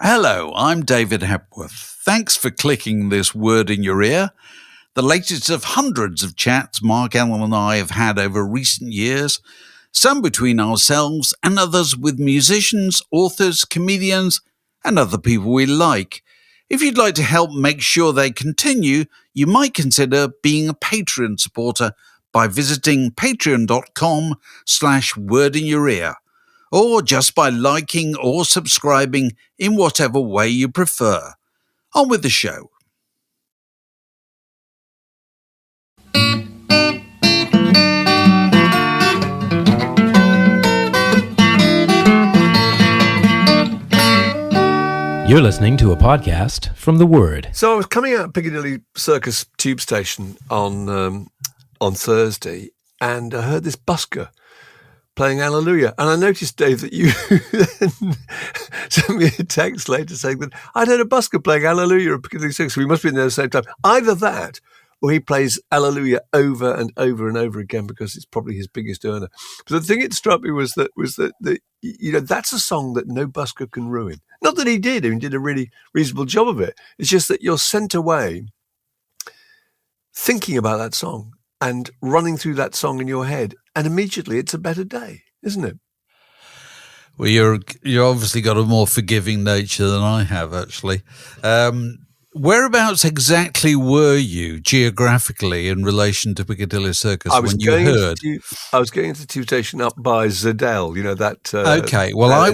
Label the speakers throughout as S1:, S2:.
S1: Hello, I'm David Hepworth. Thanks for clicking this word in your ear. The latest of hundreds of chats Marc, Ellen and I have had over recent years, some between ourselves and others with musicians, authors, comedians, and other people we like. If you'd like to help make sure they continue, you might consider being a Patreon supporter by visiting patreon.com/wordinyourear, or just by liking or subscribing in whatever way you prefer. On with the show.
S2: You're listening to a podcast from The Word.
S3: So I was coming out of Piccadilly Circus tube station on Thursday, and I heard this busker playing Hallelujah. And I noticed, Dave, that you sent me a text later saying that I'd heard a busker playing Hallelujah at Piccadilly Circus. We must be in there at the same time. Either that, or he plays Hallelujah over and over and over again because it's probably his biggest earner. But the thing that struck me was that you know, that's a song that no busker can ruin. Not that he did a really reasonable job of it. It's just that you're sent away thinking about that song and running through that song in your head, and immediately it's a better day, isn't it?
S1: Well, you're obviously got a more forgiving nature than I have, actually. Whereabouts exactly were you geographically in relation to Piccadilly Circus when you heard?
S3: I was going into the tube station up by Zadell, you know, that...
S1: okay, well, I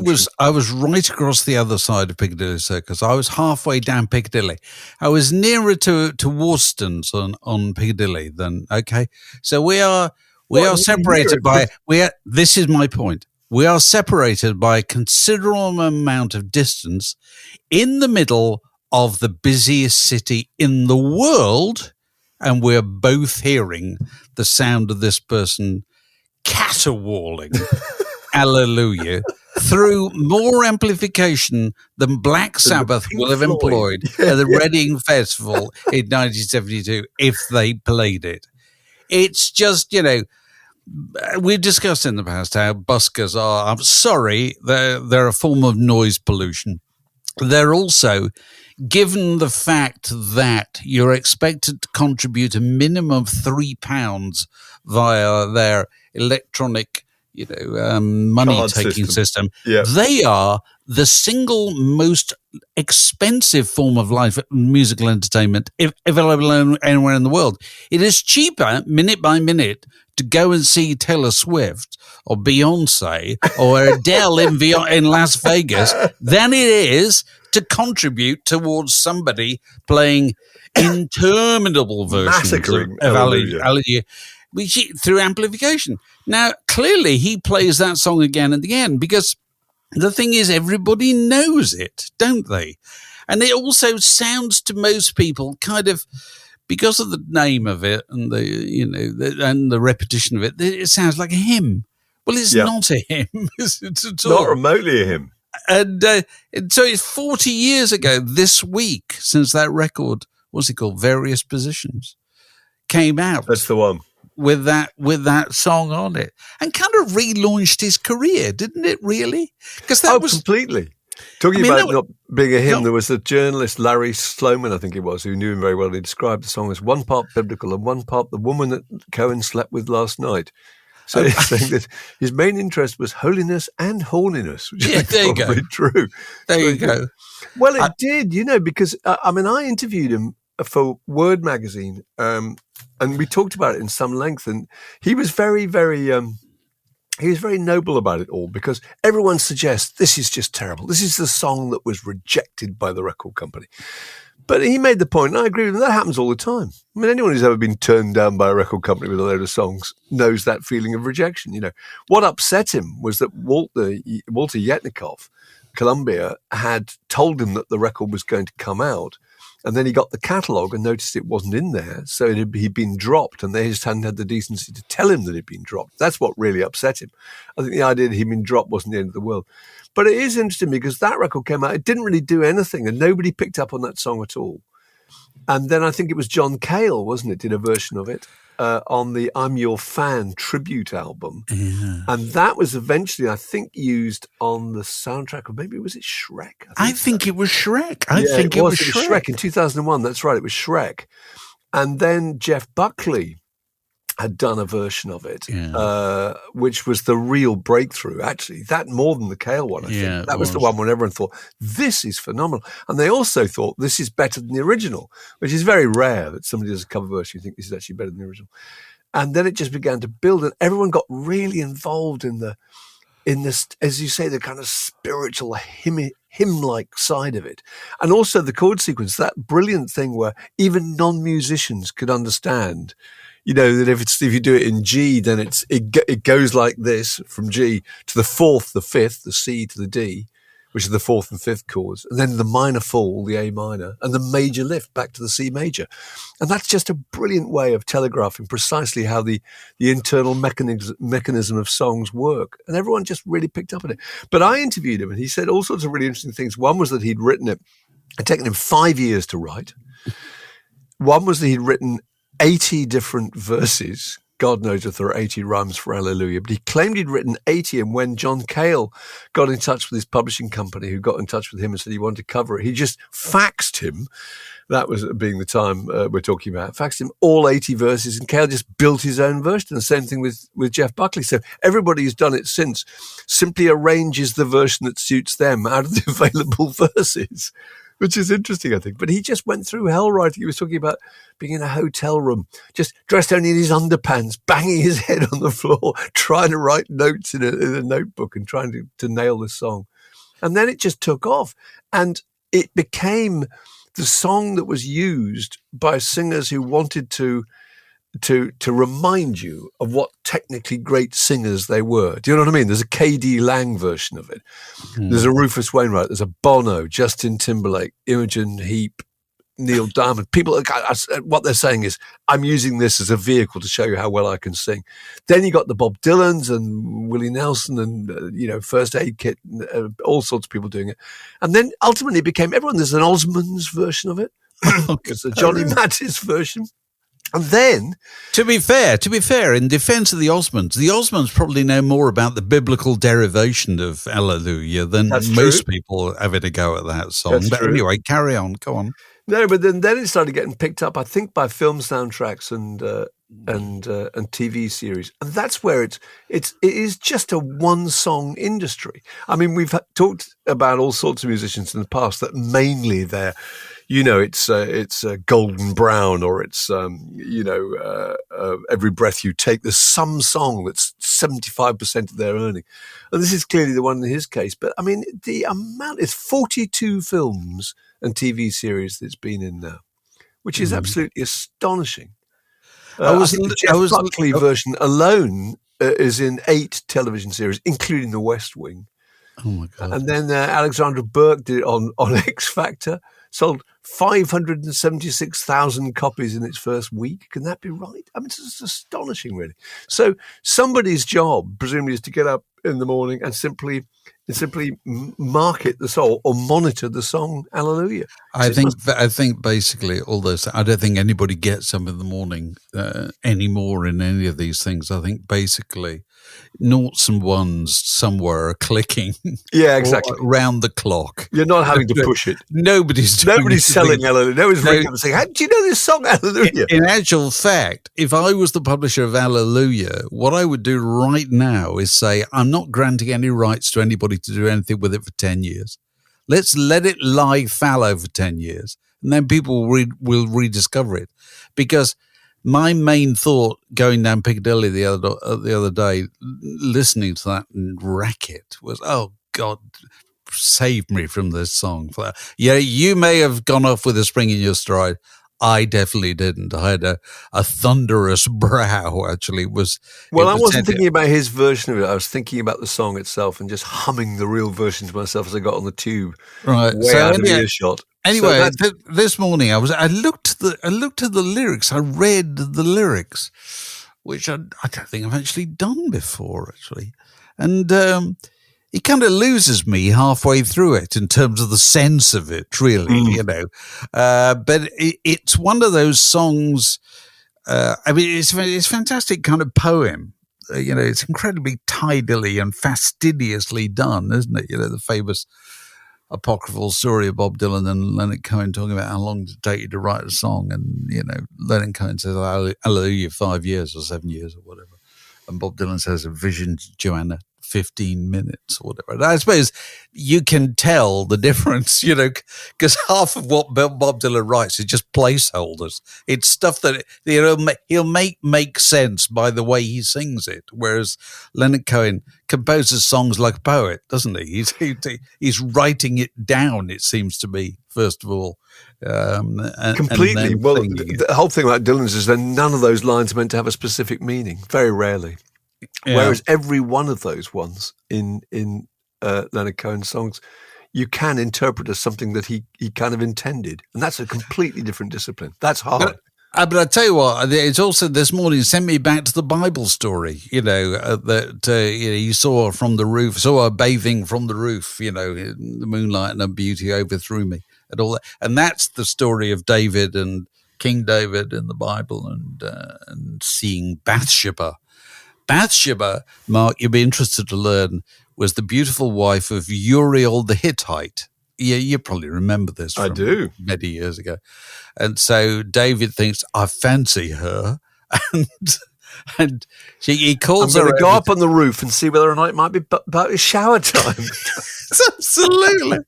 S1: was right across the other side of Piccadilly Circus. I was halfway down Piccadilly. I was nearer to Warston's on Piccadilly than... Okay, so we are separated by... This is my point. We are separated by a considerable amount of distance in the middle of the busiest city in the world, and we're both hearing the sound of this person caterwauling Hallelujah through more amplification than Black Sabbath will have employed at the Reading Festival in 1972 if they played it. It's just, you know, we've discussed in the past how buskers are, I'm sorry, they're a form of noise pollution. They're also, given the fact that you're expected to contribute a minimum of £3 via their electronic, money-taking system, they are the single most expensive form of live musical entertainment available anywhere in the world. It is cheaper, minute by minute, to go and see Taylor Swift or Beyonce or Adele in Las Vegas than it is to contribute towards somebody playing interminable versions of Hallelujah through amplification. Now, clearly he plays that song again and again because the thing is everybody knows it, don't they? And it also sounds to most people kind of, because of the name of it and and the repetition of it, it sounds like a hymn. Well, it's not a hymn. It's at all.
S3: Not remotely a hymn.
S1: And so it's 40 years ago this week since that record, what's it called, Various Positions, came out.
S3: That's the one.
S1: With that song on it. And kind of relaunched his career, didn't it, really? Because that was
S3: completely. Talking about not being a hymn, there was a journalist, Larry Sloman, I think it was, who knew him very well. He described the song as one part biblical and one part the woman that Cohen slept with last night. So he's saying that his main interest was holiness and horniness, which is probably true.
S1: There you go.
S3: Well, it did, because, I interviewed him for Word magazine, and we talked about it in some length, and he was very, very... he was very noble about it all because everyone suggests this is just terrible. This is the song that was rejected by the record company. But he made the point, and I agree with him, that happens all the time. I mean, anyone who's ever been turned down by a record company with a load of songs knows that feeling of rejection. What upset him was that Walter Yetnikov, Columbia, had told him that the record was going to come out. And then he got the catalogue and noticed it wasn't in there. So he'd been dropped, and they just hadn't had the decency to tell him that it'd been dropped. That's what really upset him. I think the idea that he'd been dropped wasn't the end of the world. But it is interesting because that record came out. It didn't really do anything, and nobody picked up on that song at all. And then I think it was John Cale, wasn't it, did a version of it. on the I'm Your Fan tribute album.
S1: Yeah.
S3: And that was eventually, I think, used on the soundtrack, or maybe was it Shrek?
S1: I think it was Shrek. I
S3: Yeah,
S1: think it was Shrek.
S3: in 2001. That's right, it was Shrek. And then Jeff Buckley had done a version of it, which was the real breakthrough, actually. That more than the Cale one, I think. That was the one when everyone thought, this is phenomenal. And they also thought, this is better than the original, which is very rare that somebody does a cover version, you think this is actually better than the original. And then it just began to build, and everyone got really involved in this, as you say, the kind of spiritual hymn-like side of it. And also the chord sequence, that brilliant thing where even non-musicians could understand, that if you do it in G, then it goes like this, from G to the fourth, the fifth, the C to the D, which are the fourth and fifth chords, and then the minor fall, the A minor, and the major lift back to the C major. And that's just a brilliant way of telegraphing precisely how the internal mechanism of songs work. And everyone just really picked up on it. But I interviewed him, and he said all sorts of really interesting things. One was that he'd written it, it'd taken him 5 years to write. One was that he'd written 80 different verses. God knows if there are 80 rhymes for Hallelujah, but he claimed he'd written 80, and when John Cale got in touch with his publishing company, who got in touch with him and said he wanted to cover it, he just faxed him, that was being the time we're talking about, faxed him all 80 verses, and Cale just built his own version. And the same thing with Jeff Buckley. So everybody who's done it since simply arranges the version that suits them out of the available verses, which is interesting, I think. But he just went through hell writing. He was talking about being in a hotel room, just dressed only in his underpants, banging his head on the floor, trying to write notes in a notebook and trying to nail the song. And then it just took off. And it became the song that was used by singers who wanted to remind you of what technically great singers they were. Do you know what I mean? There's a K.D. Lang version of it. There's a Rufus Wainwright. There's a Bono, Justin Timberlake, Imogen Heap, Neil Diamond. People, what they're saying is, I'm using this as a vehicle to show you how well I can sing. Then you got the Bob Dylans and Willie Nelson and, First Aid Kit, all sorts of people doing it. And then ultimately it became everyone. There's an Osmonds version of it. There's a Johnny Mathis version. And then,
S1: to be fair, in defense of the Osmonds probably know more about the biblical derivation of Hallelujah than most people have to go at that song.
S3: That's
S1: but
S3: true.
S1: Anyway, carry on. Go on.
S3: No, but then it started getting picked up, I think, by film soundtracks and TV series, and that's where it is just a one-song industry. I mean, we've talked about all sorts of musicians in the past that mainly they're, it's Golden Brown, or it's Every Breath You Take. There's some song that's 75% of their earning, and this is clearly the one in his case. But I mean, the amount is 42 films and TV series that's been in now, which is absolutely astonishing. The Jeff Buckley version alone is in 8 television series, including The West Wing.
S1: Oh my God!
S3: And then Alexandra Burke did it on X Factor. Sold 576,000 copies in its first week. Can that be right? I mean, it's just astonishing, really. So somebody's job, presumably, is to get up in the morning and simply market the song or monitor the song Hallelujah.
S1: I think basically all those. I don't think anybody gets up in the morning anymore in any of these things. I think basically noughts and ones somewhere are clicking.
S3: Yeah, exactly.
S1: Round the clock.
S3: You're not having to push it.
S1: Nobody's
S3: selling Hallelujah. Nobody's ringing up and saying, do you know this song Hallelujah?
S1: In actual fact, if I was the publisher of Hallelujah, what I would do right now is say, I'm not granting any rights to anybody to do anything with it for 10 years. Let's let it lie fallow for 10 years, and then people will rediscover it. Because my main thought going down Piccadilly the other day, listening to that racket, was, oh, God, save me from this song. Yeah, you may have gone off with a spring in your stride. I definitely didn't. I had a thunderous brow, actually.
S3: I wasn't thinking about his version of it. I was thinking about the song itself and just humming the real version to myself as I got on the tube.
S1: Right.
S3: Out of earshot.
S1: Anyway, this morning I looked at the lyrics. I read the lyrics, which I don't think I've actually done before, actually. And it kind of loses me halfway through it in terms of the sense of it, really, But it's one of those songs I mean, it's a fantastic kind of poem. It's incredibly tidily and fastidiously done, isn't it? The famous apocryphal story of Bob Dylan and Leonard Cohen talking about how long did it take you to write a song, and Leonard Cohen says Hallelujah 5 years or 7 years or whatever, and Bob Dylan says a vision to Joanna 15 minutes or whatever. And I suppose you can tell the difference, because half of what Bob Dylan writes is just placeholders. It's stuff that he'll make sense by the way he sings it, whereas Leonard Cohen composes songs like a poet, doesn't he? He's writing it down, it seems to me, first of all.
S3: Completely. Well, the whole thing about Dylan's is that none of those lines are meant to have a specific meaning, very rarely. Yeah. Whereas every one of those ones in Leonard Cohen's songs, you can interpret as something that he kind of intended. And that's a completely different discipline. That's hard.
S1: But I tell you what, it's also this morning sent me back to the Bible story, that he saw from the roof, saw her bathing from the roof, the moonlight and her beauty overthrew me and all that. And that's the story of David and King David in the Bible and seeing Bathsheba. Bathsheba, Mark, you'd be interested to learn, was the beautiful wife of Uriel the Hittite. Yeah, you probably remember this.
S3: I do.
S1: Many years ago. And so David thinks, I fancy her. And he calls her.
S3: I'm going to go up on the roof and see whether or not it might be about shower time.
S1: Absolutely.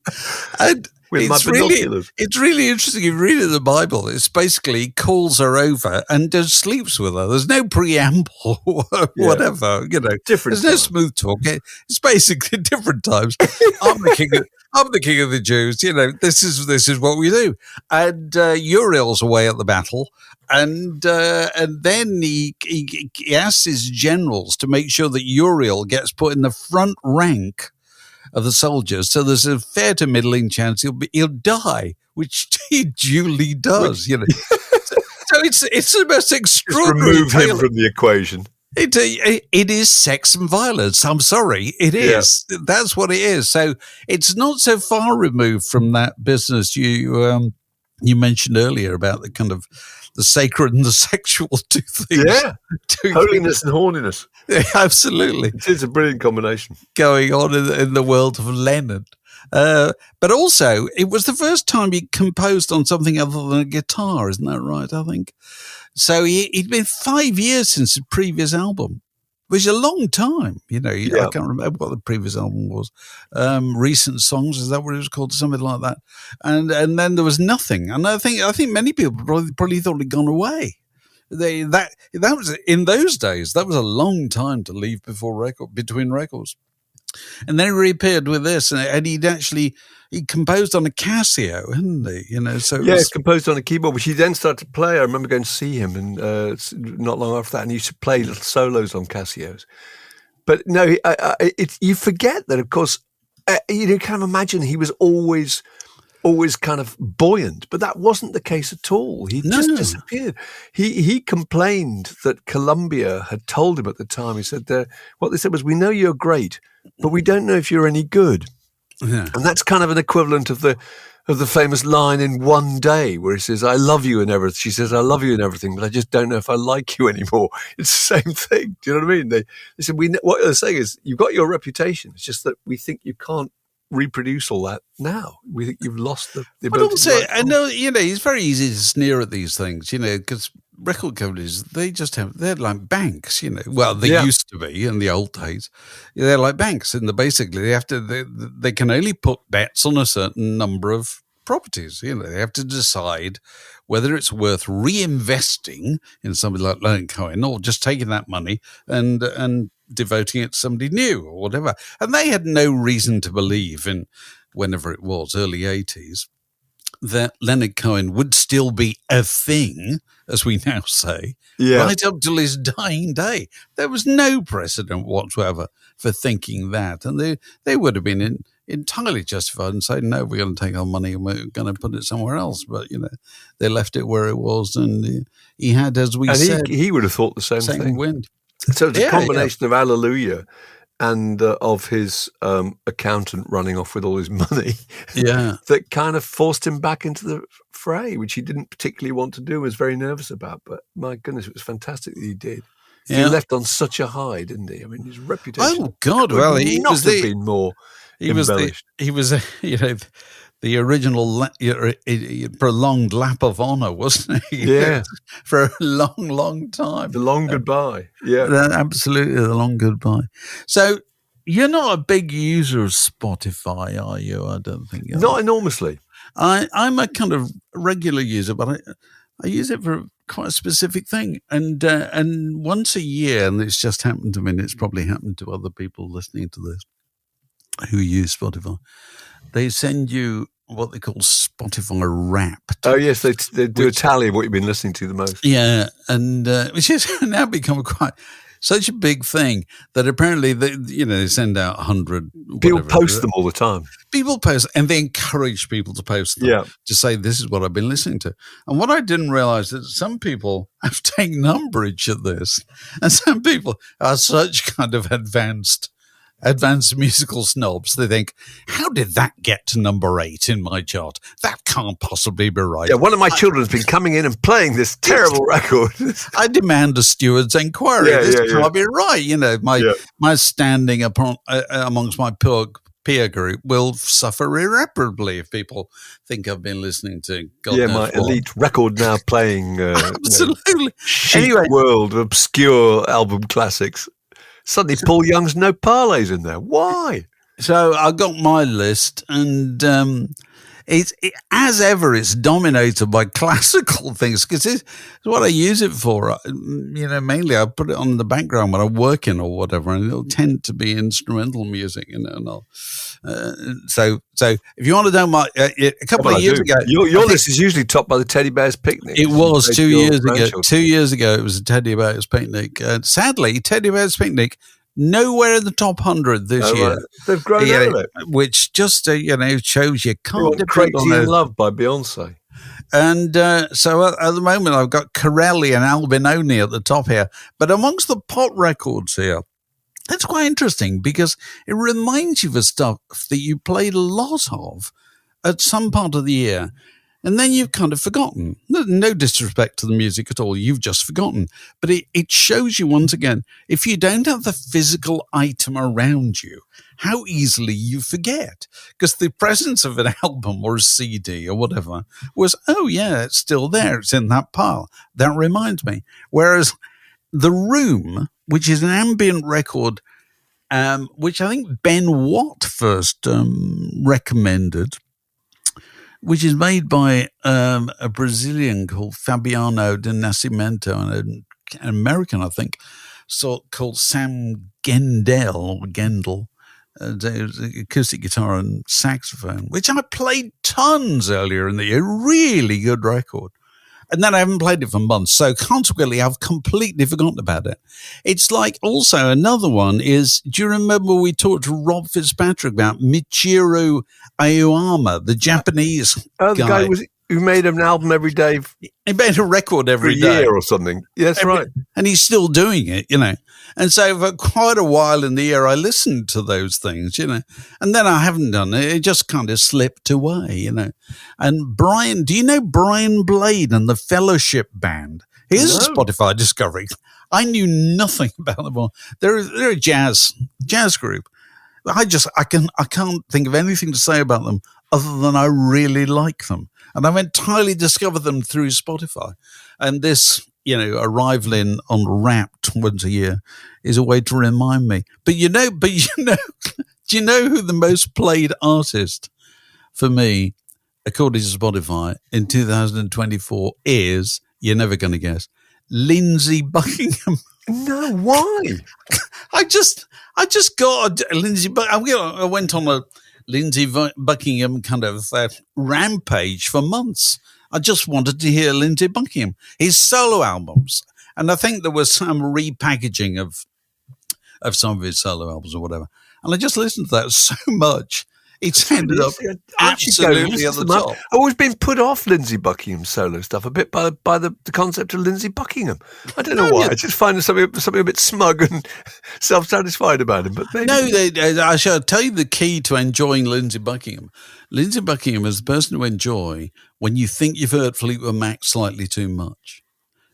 S1: And
S3: with my binoculars.
S1: It's really interesting. If you read it in the Bible, it's basically he calls her over and just sleeps with her. There's no preamble or whatever,
S3: Different
S1: There's no smooth talk. It's basically different times. I'm the king of the Jews. This is what we do. And Uriel's away at the battle. And then he asks his generals to make sure that Uriel gets put in the front rank of the soldiers, so there's a fair to middling chance he'll die, which he duly does. So it's the most extraordinary.
S3: Just remove him from the equation.
S1: It is sex and violence. I'm sorry, it is. Yeah. That's what it is. So it's not so far removed from that business you mentioned earlier about the kind of the sacred and the sexual two things.
S3: Yeah, holiness and horniness.
S1: Yeah, absolutely.
S3: It's a brilliant combination
S1: going on in the world of Lennon. But also, it was the first time he composed on something other than a guitar, isn't that right, I think? So he'd been 5 years since his previous album, which is a long time. I can't remember what the previous album was. Recent Songs, is that what it was called? Something like that. And then there was nothing. And I think many people probably thought he'd gone away. That was in those days. That was a long time to leave between records, and then he reappeared with this, and he composed on a Casio, hadn't he? So
S3: he composed on a keyboard, which he then started to play. I remember going to see him, and not long after that, and he used to play little solos on Casios. But no, you forget that, of course. You kind of imagine he was always kind of buoyant, but that wasn't the case at all. He just disappeared. He complained that Columbia had told him at the time. He said, what they said was, we know you're great, but we don't know if you're any good. Yeah. And that's kind of an equivalent of the famous line in One Day where he says, I love you and everything. She says, I love you and everything, but I just don't know if I like you anymore. It's the same thing. Do you know what I mean? They said, what they're saying is, you've got your reputation. It's just that we think you can't reproduce all that now. We think you've lost the ability. But also,
S1: I know, it's very easy to sneer at these things, because record companies, they're like banks, Well, they used to be in the old days. They're like banks, and basically they can only put bets on a certain number of properties. They have to decide whether it's worth reinvesting in somebody like Leonard Cohen or just taking that money and devoting it to somebody new or whatever. And they had no reason to believe in, whenever it was, early 80s, that Leonard Cohen would still be a thing, as we now say, right up till his dying day. There was no precedent whatsoever for thinking that. And they would have been entirely justified in saying, no, we're going to take our money and we're going to put it somewhere else. But, they left it where it was. And he had, as we said...
S3: he would have thought the same thing.
S1: Wind.
S3: So it's a combination of Hallelujah and of his accountant running off with all his money.
S1: Yeah.
S3: That kind of forced him back into the fray, which he didn't particularly want to do, was very nervous about. But my goodness, it was fantastic that he did. He left on such a high, didn't he? I mean, his reputation.
S1: Oh God!
S3: Could
S1: Well, he
S3: not
S1: was
S3: have been more embellished.
S1: He was the original prolonged lap of honor, wasn't he?
S3: Yeah,
S1: for a long, long time.
S3: the long goodbye. Yeah,
S1: absolutely, the long goodbye. So you're not a big user of Spotify, are you? I don't think.
S3: Not enormously.
S1: I'm a kind of regular user, but I use it for quite a specific thing. And once a year, and it's just happened to me, and it's probably happened to other people listening to this who use Spotify, they send you what they call Spotify Wrapped.
S3: Oh, yes, they do a tally of what you've been listening to the most.
S1: Yeah, and which has now become quite such a big thing that apparently they send out 100.
S3: People post them all the time.
S1: People post, and they encourage people to post them to say, this is what I've been listening to. And what I didn't realize is that some people have taken umbrage at this, and some people are such kind of advanced musical snobs. They think, how did that get to number 8 in my chart? That can't possibly be right.
S3: Yeah, one of my children's been coming in and playing this terrible record.
S1: I demand a steward's inquiry. This can't be right. My standing amongst my peer group will suffer irreparably if people think I've been listening to God knows
S3: my
S1: what.
S3: elite record now playing
S1: absolutely
S3: chic world of obscure album classics. Suddenly Paul Young's No Parlays in there. Why?
S1: So I got my list, and as ever, it's dominated by classical things, because it's what I use it for. Mainly I put it on the background when I'm working or whatever, and it'll tend to be instrumental music, and I'll, so if you want to know a couple of years ago,
S3: your list is usually topped by the Teddy Bears Picnic.
S1: It was 2 years ago. 2 years ago, it was a Teddy Bears Picnic. Sadly, Teddy Bears Picnic nowhere in the top 100 this year.
S3: Right. They've grown out of it,
S1: which just shows you can't depend
S3: Crazy
S1: on
S3: in Love by Beyonce.
S1: And so at the moment, I've got Corelli and Albinoni at the top here. But amongst the pop records here, that's quite interesting, because it reminds you of stuff that you played a lot of at some part of the year, and then you've kind of forgotten. No disrespect to the music at all, you've just forgotten. But it shows you once again, if you don't have the physical item around you, how easily you forget. Because the presence of an album or a CD or whatever was, oh yeah, it's still there, it's in that pile. That reminds me. Whereas The Room, which is an ambient record, which I think Ben Watt first recommended, which is made by a Brazilian called Fabiano de Nascimento, and an American, I think, called Sam Gendel, acoustic guitar and saxophone, which I played tons earlier in the year. Really good record. And then I haven't played it for months, so consequently I've completely forgotten about it. It's like also another one is, do you remember we talked to Rob Fitzpatrick about Michiru Aoyama, the Japanese
S3: the guy who made an album every day?
S1: He made a record every
S3: day.
S1: year
S3: or something. Yes, right.
S1: And he's still doing it, And so for quite a while in the year, I listened to those things, and then I haven't done it. It just kind of slipped away, And Brian, do you know Brian Blade and the Fellowship Band? Here's a Spotify discovery. I knew nothing about them all. They're a jazz group. I can't think of anything to say about them other than I really like them. And I've entirely discovered them through Spotify. And this, arrival on Wrapped once a year is a way to remind me. But do you know who the most played artist for me, according to Spotify, in 2024 is? You're never going to guess. Lindsey Buckingham.
S3: No, why?
S1: I just got a Lindsey. I went on a Lindsey Buckingham kind of rampage for months. I just wanted to hear Lindsey Buckingham, his solo albums, and I think there was some repackaging of some of his solo albums or whatever. And I just listened to that so much. It's ended up
S3: I should go
S1: absolutely at the top.
S3: I've always been put off Lindsey Buckingham's solo stuff a bit by the concept of Lindsey Buckingham. I don't know why. I just find something a bit smug and self-satisfied about him. But maybe
S1: I shall tell you the key to enjoying Lindsey Buckingham. Lindsey Buckingham is the person to enjoy when you think you've heard Fleetwood Mac slightly too much.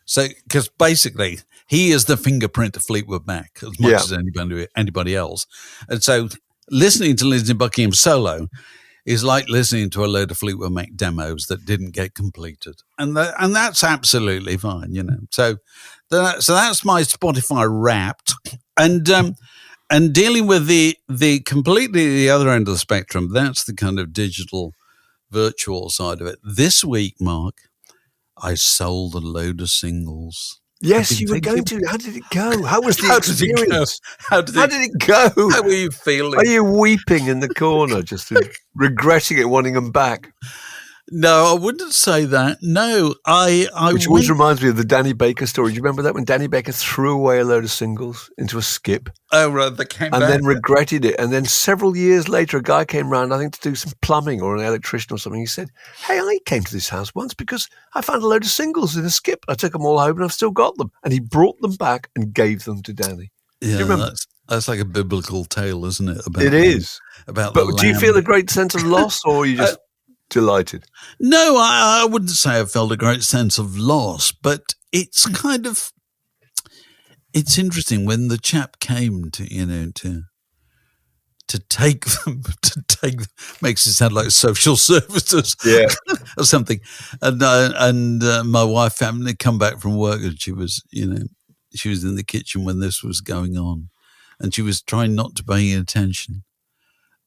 S1: So, because basically he is the fingerprint of Fleetwood Mac as much as anybody else, and so listening to Lindsey Buckingham solo is like listening to a load of Fleetwood Mac demos that didn't get completed, and that's absolutely fine, you know. So that's my Spotify Wrapped, and dealing with the completely the other end of the spectrum. That's the kind of digital, virtual side of it. This week, Mark, I sold a load of singles.
S3: Yes, you were going to. How did it go? How was the experience? How did it go?
S1: How were you feeling?
S3: Are you weeping in the corner, just regretting it, wanting them back?
S1: No, I wouldn't say that. No,
S3: Which always reminds me of the Danny Baker story. Do you remember that when Danny Baker threw away a load of singles into a skip?
S1: Oh, right, they came
S3: and
S1: back.
S3: Then regretted it. And then several years later, a guy came round, I think, to do some plumbing or an electrician or something. He said, "Hey, I came to this house once because I found a load of singles in a skip. I took them all home and I've still got them." And he brought them back and gave them to Danny.
S1: Yeah, that's like a biblical tale, isn't it?
S3: It is.
S1: But
S3: do you feel a great sense of loss, or are you just delighted?
S1: No, I wouldn't say I felt a great sense of loss, but it's kind of, it's interesting when the chap came to take them, makes it sound like social services, or something. And my wife happened to come back from work, and she was in the kitchen when this was going on, and she was trying not to pay attention.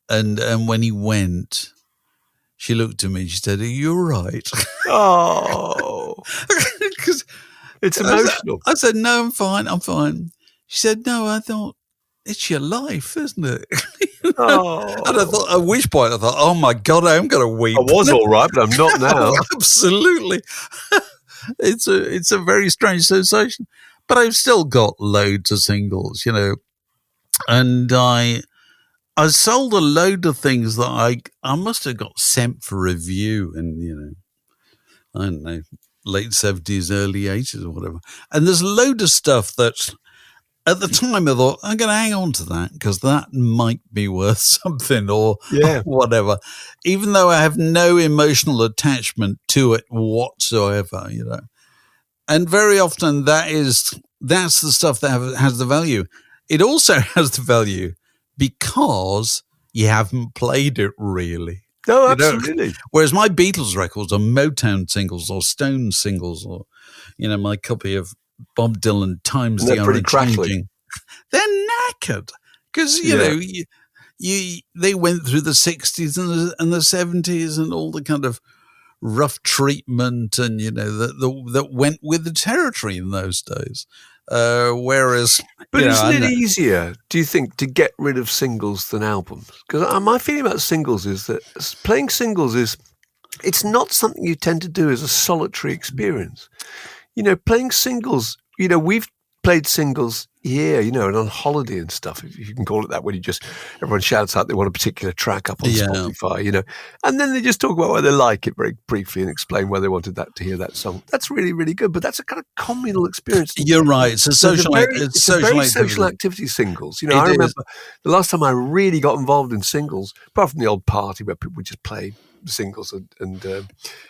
S1: And when he went, she looked at me. She said, "Are you all right?"
S3: Oh,
S1: because
S3: it's emotional.
S1: I said, "No, I'm fine. I'm fine." She said, "No, I thought it's your life, isn't it?"
S3: Oh.
S1: And I thought, at which point I thought, "Oh my God, I am going to weep."
S3: I was all right, but I'm not now.
S1: Absolutely, it's a very strange sensation. But I've still got loads of singles, and I sold a load of things that I must have got sent for review in, I don't know, late 70s, early 80s or whatever. And there's a load of stuff that at the time I thought, I'm going to hang on to that because that might be worth something or whatever, even though I have no emotional attachment to it whatsoever, And very often that's the stuff that has the value. It also has the value because you haven't played it really.
S3: No, absolutely.
S1: Whereas my Beatles records are Motown singles or Stone singles or, my copy of Bob Dylan Times the Unchanging. They're knackered because, they went through the 60s and the 70s and all the kind of rough treatment and, that went with the territory in those days. Whereas,
S3: but isn't it easier, do you think, to get rid of singles than albums? Because my feeling about singles is that playing singles it's not something you tend to do as a solitary experience. Playing singles, we've played singles here, and on holiday and stuff, if you can call it that, when everyone shouts out they want a particular track up on Spotify, and then they just talk about why they like it very briefly and explain why they wanted to hear that song. That's really, really good, but that's a kind of communal experience.
S1: You're right. It's a social
S3: activity, singles. I remember the last time I really got involved in singles, apart from the old party where people would just play singles and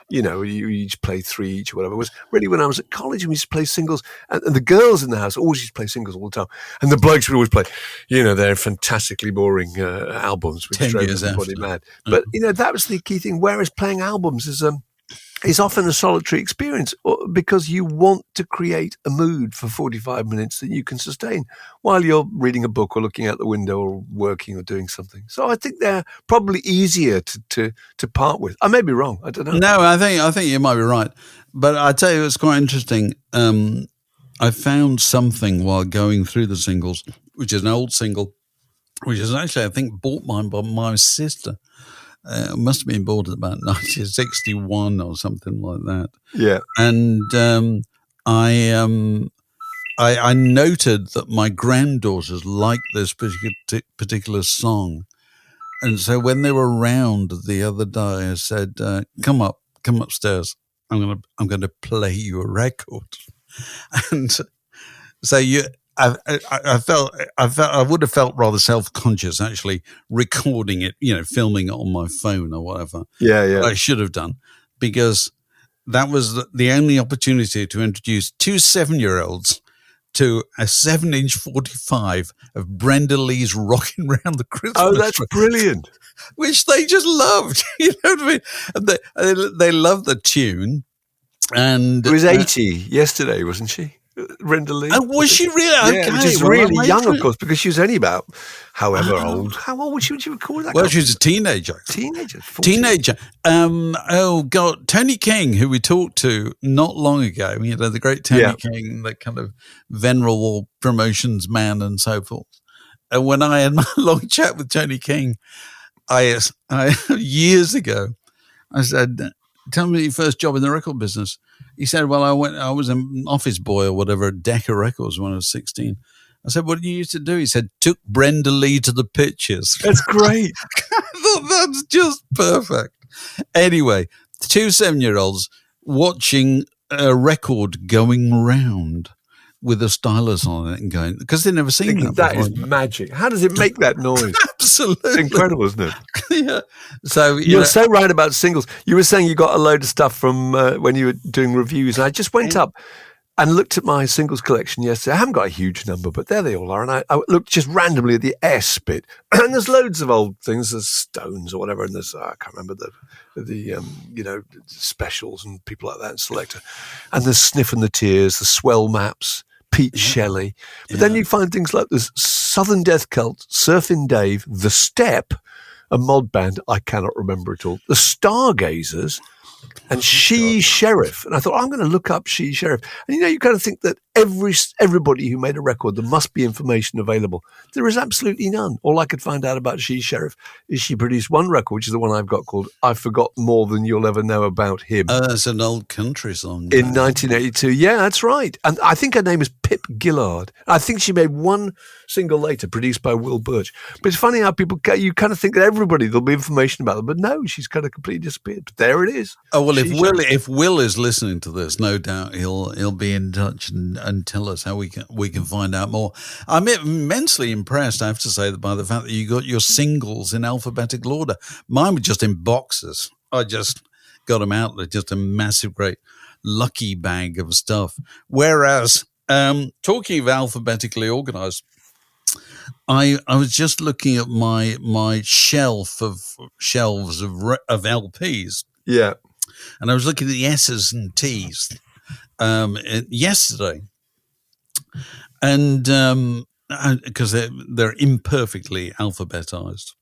S3: you each play three each or whatever, was really when I was at college and we used to play singles, and the girls in the house always used to play singles all the time, and the blokes would always play their fantastically boring albums which drove everybody mad. But that was the key thing, whereas playing albums is often a solitary experience because you want to create a mood for 45 minutes that you can sustain while you're reading a book or looking out the window or working or doing something. So I think they're probably easier to part with. I may be wrong. I don't know.
S1: No, I think you might be right. But I tell you, it's quite interesting. I found something while going through the singles, which is an old single, which is actually, I think, bought mine by my sister. It must have been bought at about 1961 or something like that.
S3: Yeah.
S1: And I noted that my granddaughters liked this particular song. And so when they were round the other day, I said, come upstairs. I'm gonna play you a record. And so I would have felt rather self-conscious actually recording it, filming it on my phone or whatever.
S3: Yeah.
S1: I should have done, because that was the only opportunity to introduce two 7-year-olds to a 7-inch 45 of Brenda Lee's Rocking Round the Christmas
S3: Oh, that's
S1: Tree,
S3: brilliant.
S1: which they just loved. You know what I mean? And they loved the tune. And
S3: it was 80 yesterday, wasn't she? Brenda Lee.
S1: Oh, was she really?
S3: Yeah,
S1: Okay.
S3: which is
S1: Well,
S3: really young, of course, because she was only about however old. How old was she when she recorded that?
S1: Well, she was a teenager.
S3: 14.
S1: Oh, God. Tony King, who we talked to not long ago, the great Tony King, the kind of venerable promotions man and so forth. And when I had my long chat with Tony King, I years ago, I said, tell me your first job in the record business. He said, well, I was an office boy or whatever at Decca Records when I was 16. I said, what did you used to do? He said, took Brenda Lee to the pictures.
S3: That's great.
S1: I thought that's just perfect. Anyway, two 7-year-olds watching a record going round with a stylus on it and going, because they'd never seen that
S3: That
S1: before.
S3: is magic. How does it make that noise?
S1: Absolutely.
S3: It's incredible, isn't it?
S1: Yeah. So
S3: You're so right about singles. You were saying you got a load of stuff from when you were doing reviews, and I just went up and looked at my singles collection yesterday. I haven't got a huge number, but there they all are. And I looked just randomly at the S bit, and there's loads of old things. There's Stones or whatever, and there's I can't remember the specials and people like that, and Selector, and there's Sniff and the Tears, the Swell Maps, Pete Shelley. But then you find things like there's Southern Death Cult, Surfing Dave, The Step, a mod band I cannot remember at all, the Stargazers, and She Sheriff. And I thought, I'm going to look up She Sheriff. And you kind of think that everybody who made a record, there must be information available. There is absolutely none. All I could find out about She Sheriff is she produced one record, which is the one I've got, called I Forgot More Than You'll Ever Know About Him.
S1: That's an old country song.
S3: In 1982. Yeah, that's right. And I think her name is Pip Gillard. I think she made one single later, produced by Will Birch. But it's funny how you kind of think that there'll be information about them. But no, she's kind of completely disappeared. But there it is.
S1: Oh, well, if Will is listening to this, no doubt he'll be in touch and tell us how we can find out more. I'm immensely impressed, I have to say, by the fact that you got your singles in alphabetical order. Mine were just in boxes. I just got them out. They're just a massive, great lucky bag of stuff. Whereas, talking of alphabetically organized, I was just looking at my shelves of LPs.
S3: Yeah.
S1: And I was looking at the S's and T's yesterday, and because they're imperfectly alphabetized,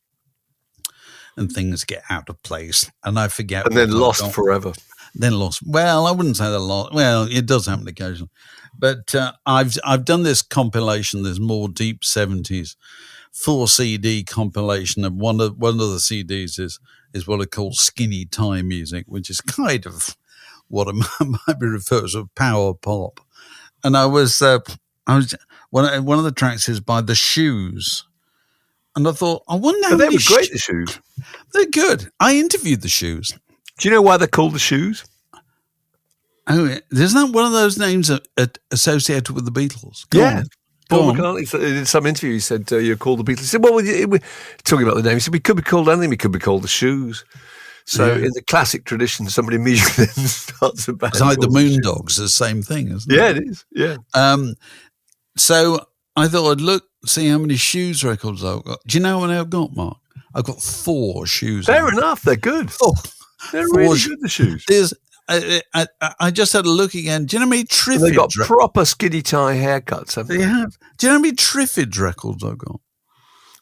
S1: and things get out of place, and I forget,
S3: and then lost forever.
S1: Then lost. Well, I wouldn't say they're lost. Well, it does happen occasionally, but I've done this compilation, this more deep 70s 4 CD compilation, and one of the CDs is what I call skinny tie music, which is kind of what might be referred to as power pop. And I was one of the tracks is by The Shoes, and I thought, I wonder how
S3: they
S1: many
S3: were great. The Shoes,
S1: they're good. I interviewed The Shoes.
S3: Do you know why they're called The Shoes?
S1: Oh, isn't that one of those names associated with the Beatles? Go on.
S3: Paul McCartney, in some interview, he said, you're called the Beatles. He said, well, we're talking about the name. He said, we could be called anything. We could be called The Shoes. So in the classic tradition, somebody immediately then starts a band.
S1: It's like the Moondogs, the same thing, isn't it?
S3: Yeah, it is. Yeah.
S1: So I thought I'd see how many Shoes records I've got. Do you know how many I've got, Mark? I've got 4 Shoes.
S3: Fair enough. They're good. They're really good, the Shoes.
S1: I just had a look again. Do you know how many Triffids?
S3: They've got proper skinny tie haircuts, haven't they?
S1: They have. Do you know how many Triffids records I've got?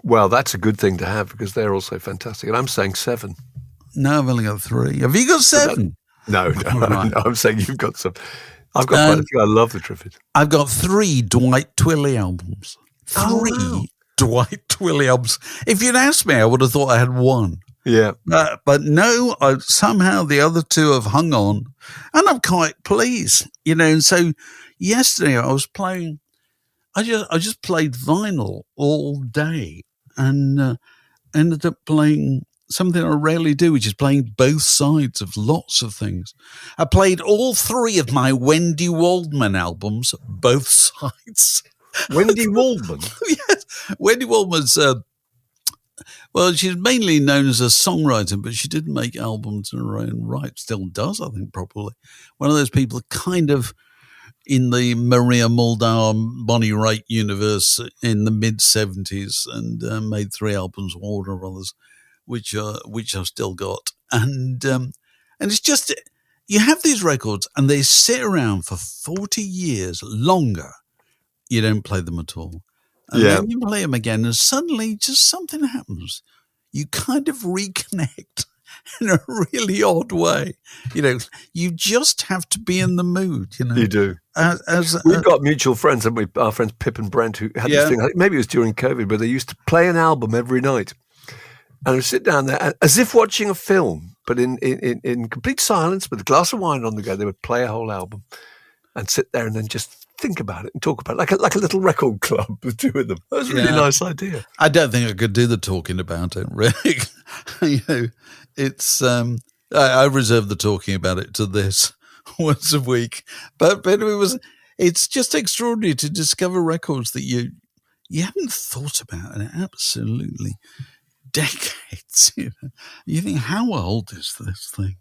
S3: Well, that's a good thing to have because they're also fantastic. And I'm saying 7.
S1: No, I've only got 3. Have you got 7?
S3: No, I'm saying you've got some. I've got quite a few. I love the Triffids.
S1: I've got 3 Dwight Twilley albums. 3 Dwight Twilley albums. If you'd asked me, I would have thought I had 1.
S3: Yeah.
S1: But no, somehow the other 2 have hung on, and I'm quite pleased, And so yesterday I was playing, I just played vinyl all day, and ended up playing something I rarely do, which is playing both sides of lots of things. I played all 3 of my Wendy Waldman albums, both sides.
S3: Wendy Waldman?
S1: Yes. Wendy Waldman's, well, she's mainly known as a songwriter, but she didn't make albums in her own right. Still does, I think, probably. One of those people kind of in the Maria Muldaur, Bonnie Raitt universe in the mid-70s, and made 3 albums, Warner Brothers, which I've still got. And it's just, you have these records and they sit around for 40 years longer. You don't play them at all. And then you play them again and suddenly just something happens. You kind of reconnect in a really odd way. You just have to be in the mood,
S3: You do. We've got mutual friends, haven't we? Our friends Pip and Brent, who had this thing, maybe it was during COVID, but they used to play an album every night. And I'd sit down there as if watching a film, but in complete silence with a glass of wine on the go. They would play a whole album and sit there and then just think about it and talk about it, like a little record club, the 2 of them. That was a really nice idea.
S1: I don't think I could do the talking about it, really. It's I reserve the talking about it to this once a week. But it's just extraordinary to discover records that you haven't thought about in absolutely decades. You think, how old is this thing?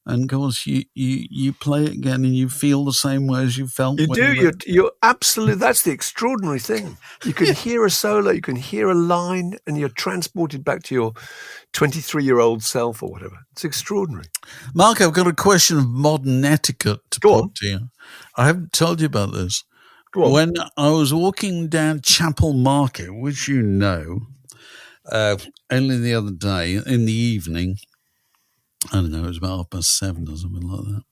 S1: And of course, you play it again and you feel the same way as you felt.
S3: You do. You're absolutely. That's the extraordinary thing. You can hear a solo, you can hear a line, and you're transported back to your 23-year-old self or whatever. It's extraordinary.
S1: Marc, I've got a question of modern etiquette to put to you. I haven't told you about this.
S3: Go on.
S1: When I was walking down Chapel Market, which only the other day in the evening, I don't know, it was about 7:30 or something like that.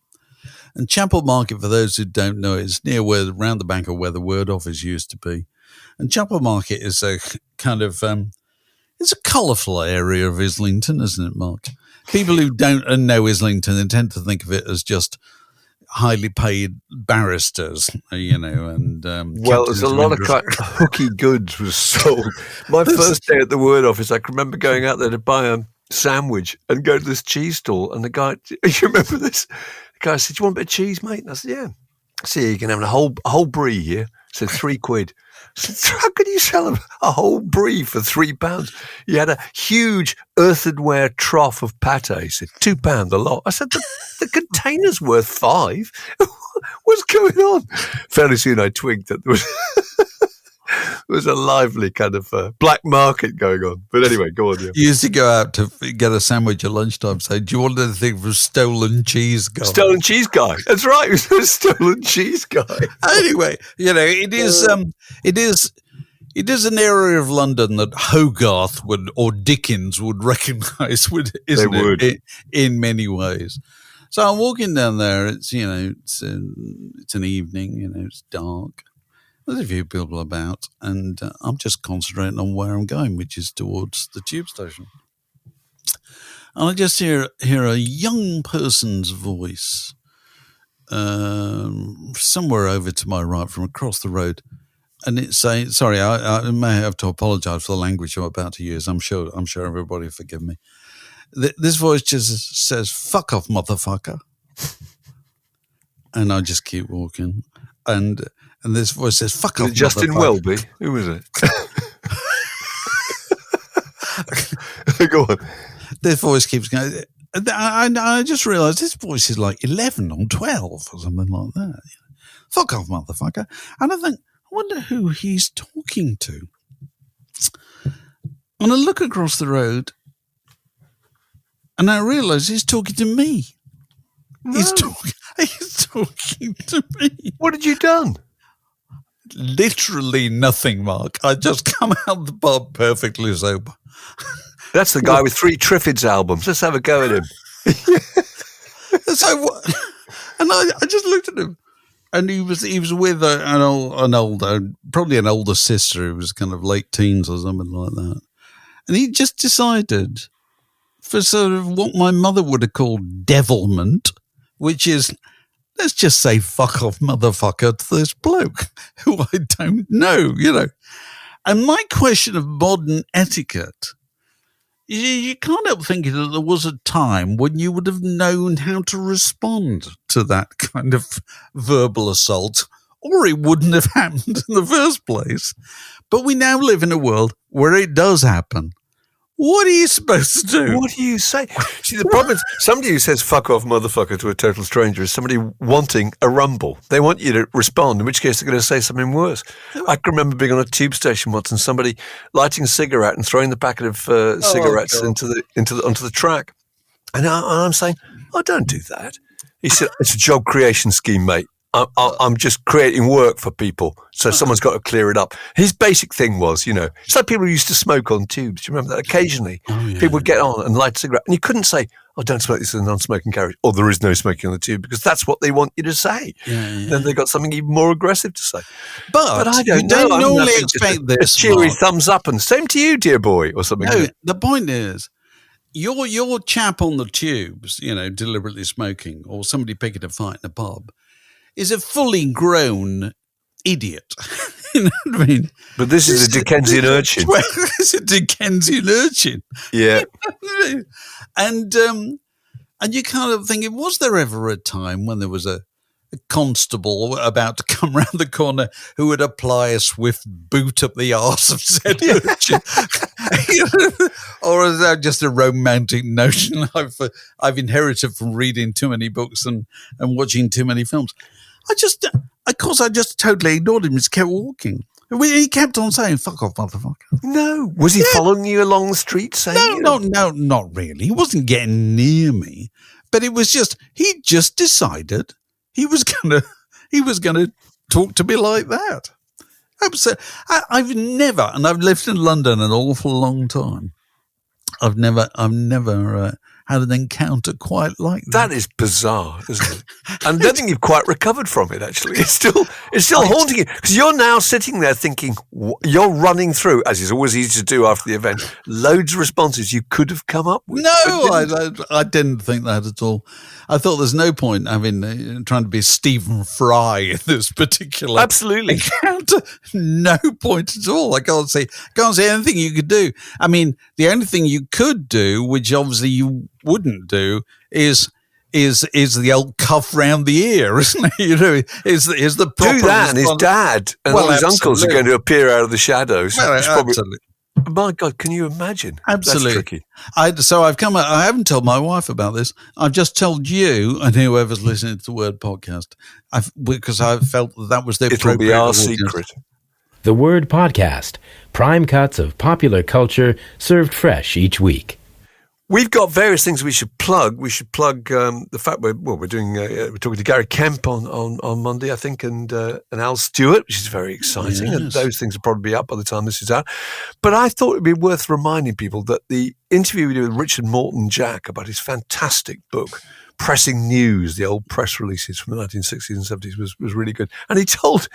S1: And Chapel Market, for those who don't know, is near around the back of where the Word Office used to be. And Chapel Market is a kind of, it's a colourful area of Islington, isn't it, Marc? People who don't know Islington, they tend to think of it as just highly paid barristers, and
S3: well, there's a lot of hooky goods was sold. My first day at the Word Office, I can remember going out there to buy a sandwich and go to this cheese stall, and the guy, you remember this? The guy said, "Do you want a bit of cheese, mate?" And I said, "Yeah." I said, "You can have a whole brie here." I said, £3. I said, "How can you sell a whole brie for £3? He had a huge earthenware trough of pate. He said, £2 a lot. I said, the container's worth £5. What's going on? Fairly soon I twigged that there was a lively kind of black market going on. But anyway, go on. Yeah.
S1: You used to go out to get a sandwich at lunchtime, say, "Do you want anything from Stolen Cheese Guy?"
S3: Stolen Cheese Guy. That's right. It was a Stolen Cheese Guy.
S1: Anyway, it is an area of London that Hogarth or Dickens would recognise, isn't it? In many ways. So I'm walking down there. It's it's an evening. It's dark. There's a few people about, and I'm just concentrating on where I'm going, which is towards the tube station. And I just hear a young person's voice somewhere over to my right from across the road. And it's saying, sorry, I may have to apologise for the language I'm about to use. I'm sure everybody will forgive me. This voice just says, "Fuck off, motherfucker." And I just keep walking. And this voice says, "Fuck off,
S3: Justin Welby? Who was it? Go on.
S1: This voice keeps going. I just realised this voice is like 11 or 12 or something like that. "Fuck off, motherfucker." And I think, I wonder who he's talking to. And I look across the road and I realise he's talking to me.
S3: No.
S1: He's talking to me.
S3: What had you done?
S1: Literally nothing, Marc. I just come out the pub perfectly sober.
S3: That's the guy with 3 Triffids albums. Let's have a go at him.
S1: So what? And I just looked at him, and he was with an older, probably an older sister who was kind of late teens or something like that. And he just decided, for sort of what my mother would have called devilment, which is, let's just say "fuck off, motherfucker" to this bloke who I don't know, And my question of modern etiquette you can't help thinking that there was a time when you would have known how to respond to that kind of verbal assault, or it wouldn't have happened in the first place. But we now live in a world where it does happen. What are you supposed to do?
S3: What do you say? See, the problem is somebody who says fuck off motherfucker to a total stranger is somebody wanting a rumble. They want you to respond, in which case they're going to say something worse. I can remember being on a tube station once and somebody lighting a cigarette and throwing the packet of cigarettes onto the track. And I'm saying, oh, don't do that. He said, it's a job creation scheme, mate. I'm just creating work for people, so someone's got to clear it up. His basic thing was, it's like people who used to smoke on tubes. Do you remember that? Occasionally, people would get on and light a cigarette, and you couldn't say, oh, don't smoke this in a non-smoking carriage, or there is no smoking on the tube, because that's what they want you to say. Then they got something even more aggressive to say. But I don't know.
S1: Normally expect this.
S3: A cheery thumbs up and same to you, dear boy, or something.
S1: No, the point is, your chap on the tubes, deliberately smoking, or somebody picking a fight in a pub, is a fully grown idiot. You know what I mean?
S3: But this is a Dickensian urchin.
S1: Well, it's a Dickensian urchin.
S3: Yeah.
S1: And you kind of thinking, was there ever a time when there was a constable about to come round the corner who would apply a swift boot up the arse of said urchin? Or is that just a romantic notion I've inherited from reading too many books and watching too many films? I just totally ignored him. He just kept walking. He kept on saying, fuck off, motherfucker.
S3: No. Was he following you along the street saying?
S1: No, not really. He wasn't getting near me. But it was just, he just decided he was gonna talk to me like that. I've never, and I've lived in London an awful long time. I've never had an encounter quite like that.
S3: That is bizarre, isn't it? And I don't think you've quite recovered from it, actually. It's still haunting you, because you're now sitting there thinking, you're running through, as is always easy to do after the event, loads of responses you could have come up with.
S1: No, I didn't think that at all. I thought there's no point trying to be Stephen Fry in this particular encounter. No point at all. I can't see anything you could do. I mean, the only thing you could do, which obviously you wouldn't do, is the old cuff round the ear, isn't it? Is the proper
S3: do that, and his dad and all his uncles are going to appear out of the shadows.
S1: Well, absolutely.
S3: My God, can you imagine?
S1: Absolutely.
S3: That's tricky.
S1: I haven't told my wife about this. I've just told you and whoever's listening to the Word podcast, because I felt that was the appropriate.
S3: It'll be our
S1: audience.
S3: secret.
S2: The Word podcast, prime cuts of popular culture served fresh each week.
S3: We've got various things we should plug. We should plug the fact we're talking to Gary Kemp on Monday, I think, and Al Stewart, which is very exciting. Yes. And those things will probably be up by the time this is out. But I thought it'd be worth reminding people that the interview we did with Richard Morton Jack about his fantastic book, Pressing News, the old press releases from the 1960s and 70s, was really good. And he told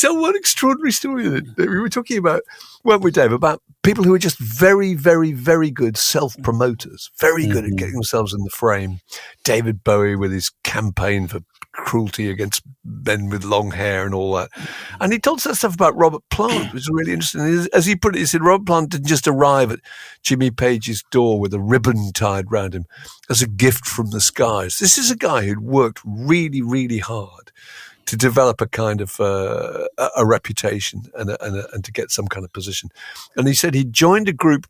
S3: one extraordinary story that we were talking about, weren't we, Dave, about people who are just very, very, very good self-promoters, very good at getting themselves in the frame. David Bowie with his campaign for cruelty against men with long hair and all that. And he told us that stuff about Robert Plant, which was really interesting. As he put it, he said Robert Plant didn't just arrive at Jimmy Page's door with a ribbon tied round him as a gift from the skies. This is a guy who'd worked really, really hard to develop a kind of a reputation and to get some kind of position. And he said he joined a group.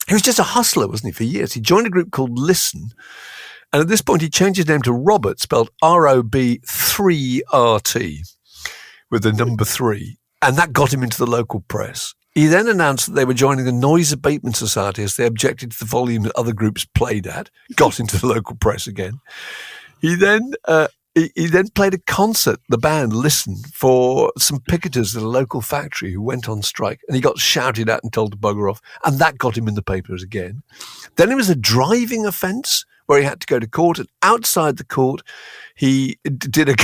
S3: He was just a hustler, wasn't he, for years? He joined a group called Listen. And at this point, he changed his name to Robert, spelled ROB3RT, with the number 3. And that got him into the local press. He then announced that they were joining the Noise Abatement Society as they objected to the volume that other groups played at, got into the local press again. He then played a concert, the band Listen, for some picketers at a local factory who went on strike, and he got shouted at and told to bugger off, and that got him in the papers again. Then it was a driving offence where he had to go to court, and outside the court, he did there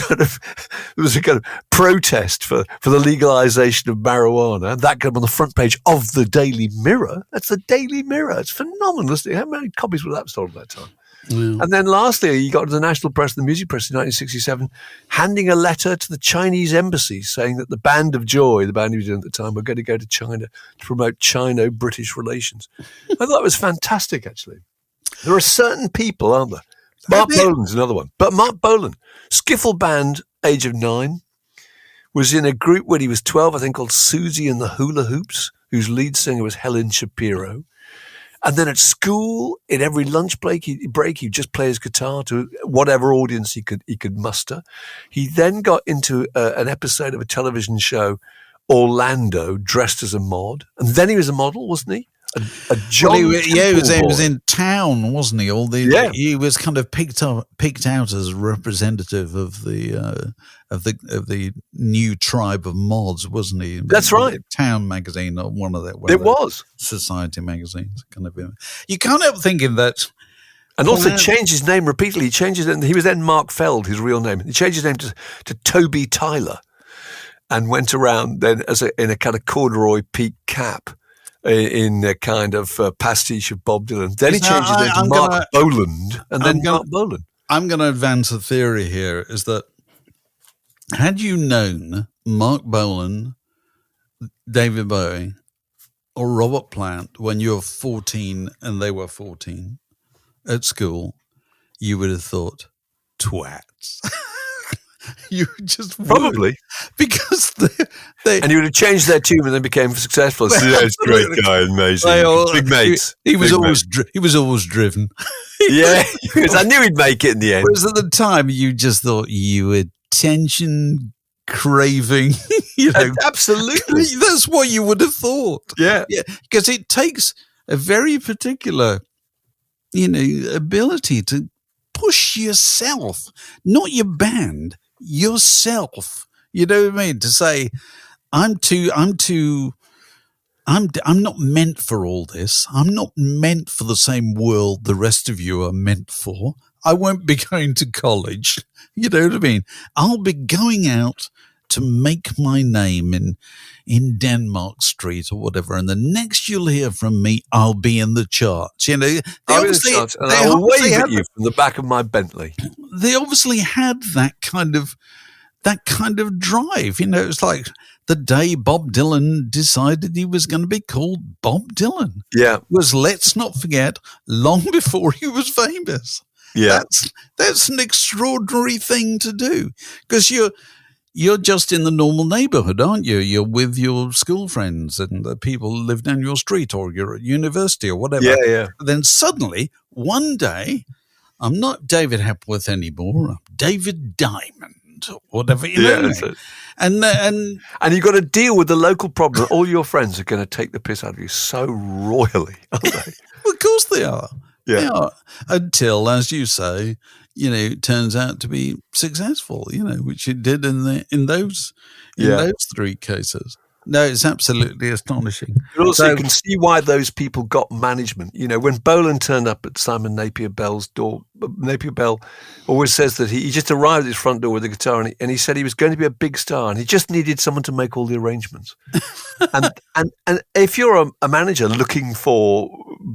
S3: was a kind of protest for the legalization of marijuana, and that got him on the front page of the Daily Mirror. That's the Daily Mirror. It's phenomenal. How many copies would that have sold at that time?
S1: Yeah.
S3: And then lastly, he got to the national press, the music press in 1967, handing a letter to the Chinese embassy saying that the Band of Joy, the band he was in at the time, were going to go to China to promote Chino-British relations. I thought it was fantastic, actually. There are certain people, aren't there? Marc Bolan's another one. But Marc Bolan, skiffle band, age of 9, was in a group when he was 12, I think, called Susie and the Hula Hoops, whose lead singer was Helen Shapiro. And then at school, in every lunch break, he'd just play his guitar to whatever audience he could muster. He then got into an episode of a television show, Orlando, dressed as a mod. And then he was a model, wasn't he?
S1: He was in town, wasn't he? He was kind of picked out as a representative of the new tribe of mods, wasn't he?
S3: That's right.
S1: Town magazine, or one of
S3: was
S1: society magazines, kind of. You can't help thinking that.
S3: And also changed his name repeatedly. He was then Mark Feld, his real name. He changed his name to Toby Tyler, and went around then in a kind of corduroy peak cap, in a kind of pastiche of Bob Dylan. Then he changed his name to Marc Bolan, and then Marc Bolan.
S1: I'm going to advance a theory here, is that had you known Marc Bolan, David Bowie, or Robert Plant when you were 14 and they were 14 at school, you would have thought, twats. You just
S3: probably
S1: would. Because they
S3: and you would have changed their tune and then became successful. That's a great guy, amazing, big mates.
S1: He was always driven.
S3: Yeah, because I knew he'd make it in the end.
S1: Whereas at the time, you just thought you were attention craving.
S3: Absolutely,
S1: that's what you would have thought.
S3: Yeah,
S1: because it takes a very particular, ability to push yourself, not your band. Yourself, you know what I mean? To say, I'm not meant for all this. I'm not meant for the same world the rest of you are meant for. I won't be going to college. You know what I mean? I'll be going out to make my name in Denmark Street or whatever. And the next you'll hear from me, I'll be in the charts.
S3: I'll be in the charts, and I'll wave at you from the back of my Bentley.
S1: They obviously had that kind of drive. It's like the day Bob Dylan decided he was going to be called Bob Dylan.
S3: Yeah.
S1: Was, let's not forget, long before he was famous.
S3: Yeah.
S1: That's an extraordinary thing to do, because you're just in the normal neighborhood, aren't you? You're with your school friends and the people who live down your street, or you're at university or whatever.
S3: Yeah, yeah.
S1: Then suddenly, one day, I'm not David Hepworth anymore. I'm David Diamond or whatever.
S3: That's it.
S1: And
S3: you've got to deal with the local problem. All your friends are going to take the piss out of you so royally, aren't they?
S1: Well, of course they are.
S3: Yeah.
S1: They are. Until, as you say, it turns out to be successful, which it did in those three cases. No, it's absolutely astonishing.
S3: But also, you can see why those people got management. When Bolan turned up at Simon Napier Bell's door, Napier Bell always says that he just arrived at his front door with a guitar, and he said he was going to be a big star, and he just needed someone to make all the arrangements. and if you're a manager looking for